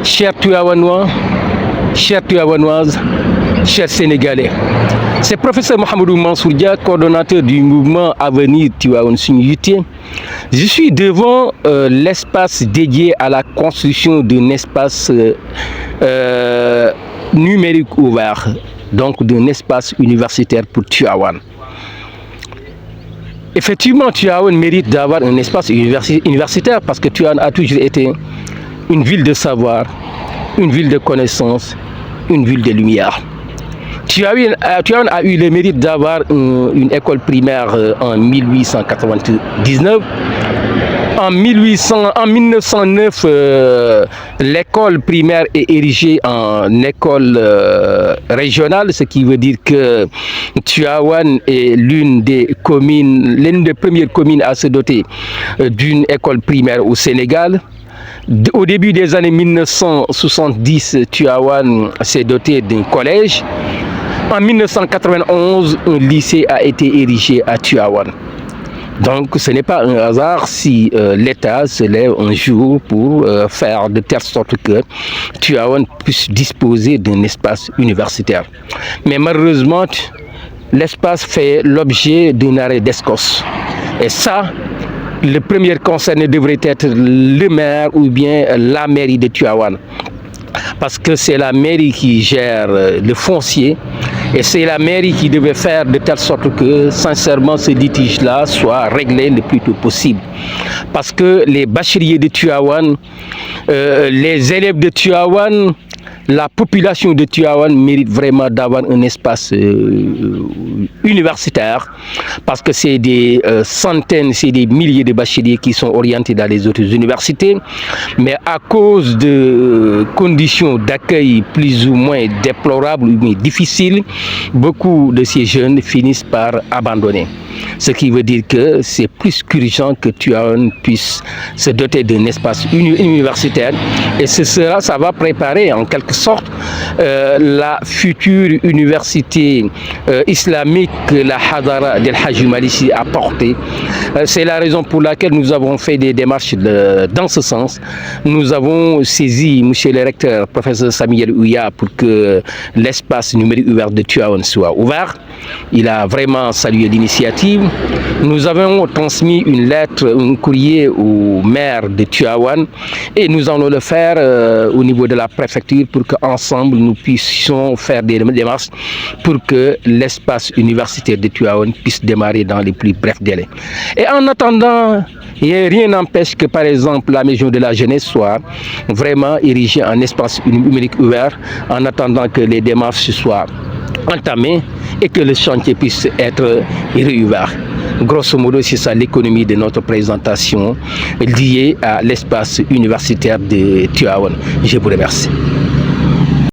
Chers Tivaouanois, chers Tivaouanoises, chers Sénégalais, c'est le professeur Mohamedou Mansour Dia, coordonnateur du mouvement Avenir Tivaouane Suñu Yitte. Je suis devant l'espace dédié à la construction d'un espace numérique ouvert, donc d'un espace universitaire pour Tivaouane. Effectivement, Tivaouane mérite d'avoir un espace universitaire parce que Tivaouane a toujours été une ville de savoir, une ville de connaissance, une ville de lumière. Tivaouane a eu le mérite d'avoir une école primaire en 1899. En 1909, l'école primaire est érigée en école régionale, ce qui veut dire que Tivaouane est l'une des premières communes à se doter d'une école primaire au Sénégal. Au début des années 1970, Tivaouane s'est doté d'un collège. En 1991, un lycée a été érigé à Tivaouane. Donc ce n'est pas un hasard si l'État se lève un jour pour faire de telle sorte que Tivaouane puisse disposer d'un espace universitaire. Mais malheureusement, l'espace fait l'objet d'un arrêt d'escos. Et ça, le premier concerné devrait être le maire ou bien la mairie de Tivaouane. Parce que c'est la mairie qui gère le foncier et c'est la mairie qui devait faire de telle sorte que, sincèrement, ce litige-là soit réglé le plus tôt possible. Parce que les bacheliers de Tivaouane, les élèves de Tivaouane, la population de Tivaouane mérite vraiment d'avoir un espace universitaire parce que c'est des centaines, c'est des milliers de bacheliers qui sont orientés dans les autres universités. Mais à cause de conditions d'accueil plus ou moins déplorables ou difficiles, beaucoup de ces jeunes finissent par abandonner. Ce qui veut dire que c'est plus qu'urgent que Tivaouane puisse se doter d'un espace universitaire et ça va préparer en quelque sorte la future université islamique que la Hadara del Hadji Malick a portée. C'est la raison pour laquelle nous avons fait des démarches dans ce sens. Nous avons saisi M. le recteur, professeur Samuel Ouya, pour que l'espace numérique ouvert de Tivaouane soit ouvert. Il a vraiment salué l'initiative. Nous avons transmis une lettre, un courrier au maire de Tivaouane et nous allons le faire au niveau de la préfecture pour qu'ensemble nous puissions faire des démarches pour que l'espace universitaire de Tivaouane puisse démarrer dans les plus brefs délais. Et en attendant, rien n'empêche que par exemple la maison de la jeunesse soit vraiment érigée en espace numérique ouvert en attendant que les démarches soient entamées et que le chantier puisse être réouvert. Grosso modo, c'est ça l'économie de notre présentation liée à l'espace universitaire de Tivaouane. Je vous remercie.